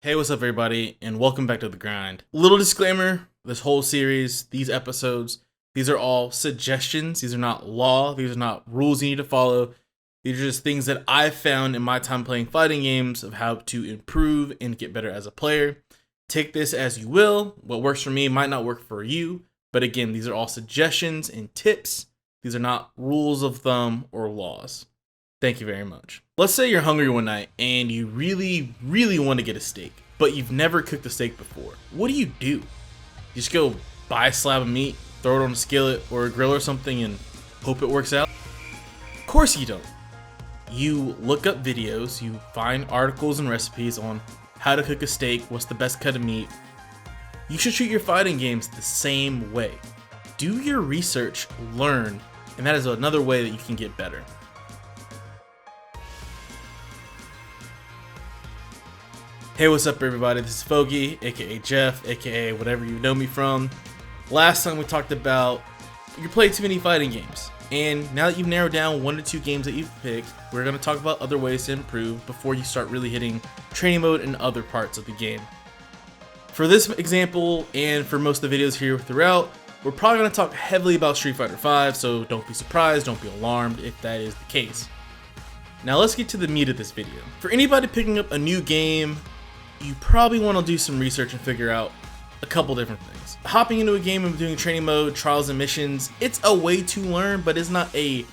Hey, what's up everybody, and welcome back to The Grind. Little disclaimer, this whole series, these episodes, these are all suggestions. These are not law, these are not rules you need to follow. These are just things that I've found in my time playing fighting games of how to improve and get better as a player. Take this as you will. What works for me might not work for you, but again, these are all suggestions and tips. These are not rules of thumb or laws. Thank you very much. Let's say you're hungry one night and you really want to get a steak, but you've never cooked a steak before. What do? You just go buy a slab of meat, throw it on a skillet or a grill or something and hope it works out? Of course you don't. You look up videos, you find articles and recipes on how to cook a steak, what's the best cut of meat. You should treat your fighting games the same way. Do your research, learn, and that is another way that you can get better. Hey, what's up everybody, this is Fogey, aka Jeff, aka whatever you know me from. Last time we talked about you play too many fighting games, and now that you've narrowed down 1 to 2 games that you've picked, we're going to talk about other ways to improve before you start really hitting training mode and other parts of the game. For this example, and for most of the videos here throughout, we're probably going to talk heavily about Street Fighter V, so don't be surprised, don't be alarmed if that is the case. Now let's get to the meat of this video. For anybody picking up a new game, you probably want to do some research and figure out a couple different things. Hopping into a game and doing training mode, trials and missions, it's a way to learn, but it's not a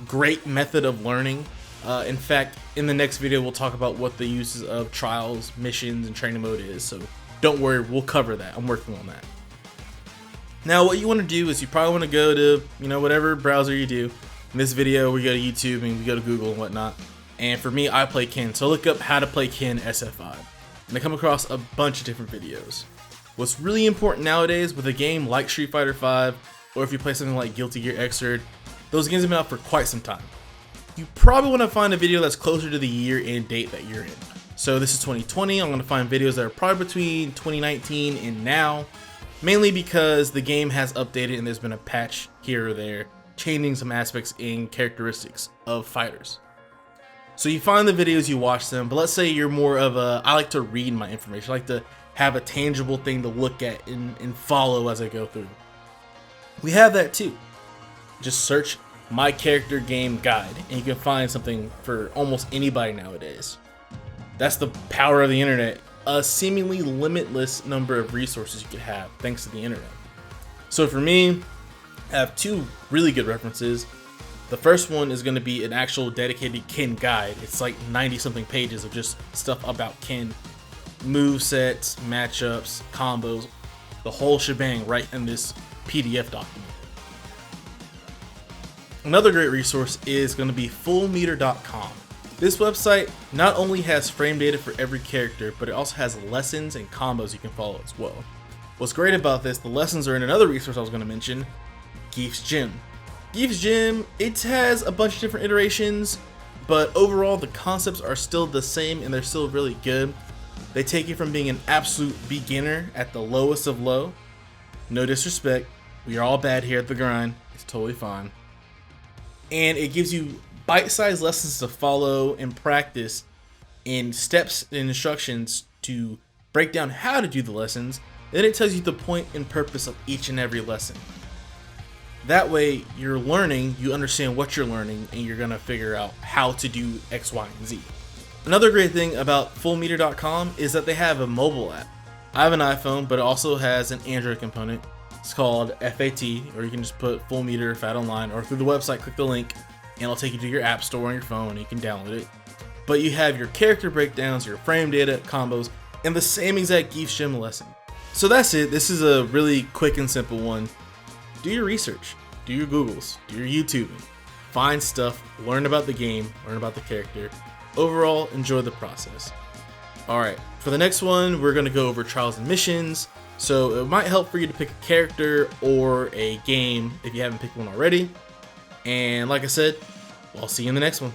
great method of learning. In fact, in the next video, we'll talk about what the uses of trials, missions, and training mode is, so don't worry, we'll cover that. I'm working on that. Now, what you want to do is you probably want to go to, whatever browser you do. In this video, we go to YouTube and we go to Google and whatnot. And for me, I play Ken, so look up how to play Ken SF5. And I come across a bunch of different videos. What's really important nowadays with a game like Street Fighter V, or if you play something like Guilty Gear Xrd, those games have been out for quite some time. You probably want to find a video that's closer to the year and date that you're in. So this is 2020, I'm going to find videos that are probably between 2019 and now, mainly because the game has updated and there's been a patch here or there, changing some aspects and characteristics of fighters. So you find the videos, you watch them, but let's say you're more of a, I like to read my information, I like to have a tangible thing to look at and follow as I go through. We have that too. Just search My Character Game Guide and you can find something for almost anybody nowadays. That's the power of the internet, a seemingly limitless number of resources you could have thanks to the internet. So for me, I have 2 really good references. The first one is going to be an actual dedicated Ken guide. It's like 90 something pages of just stuff about Ken. Movesets, matchups, combos, the whole shebang right in this PDF document. Another great resource is going to be fullmeter.com. This website not only has frame data for every character, but it also has lessons and combos you can follow as well. What's great about this, the lessons are in another resource I was going to mention, Geef's Gym. Geef's Gym, it has a bunch of different iterations, but overall the concepts are still the same and they're still really good. They take you from being an absolute beginner at the lowest of low. No disrespect, we are all bad here at The Grind, it's totally fine. And it gives you bite-sized lessons to follow and practice in steps and instructions to break down how to do the lessons. Then it tells you the point and purpose of each and every lesson. That way, you're learning, you understand what you're learning, and you're going to figure out how to do X, Y, and Z. Another great thing about fullmeter.com is that they have a mobile app. I have an iPhone, but it also has an Android component. It's called FAT, or you can just put Full Meter FAT online, or through the website, click the link, and it'll take you to your app store on your phone, and you can download it. But you have your character breakdowns, your frame data, combos, and the same exact Geef's Gym lesson. So that's it. This is a really quick and simple one. Do your research, do your Googles, do your YouTubing, find stuff, learn about the game, learn about the character. Overall, enjoy the process. Alright, for the next one, we're going to go over trials and missions. So it might help for you to pick a character or a game if you haven't picked one already. And like I said, I'll see you in the next one.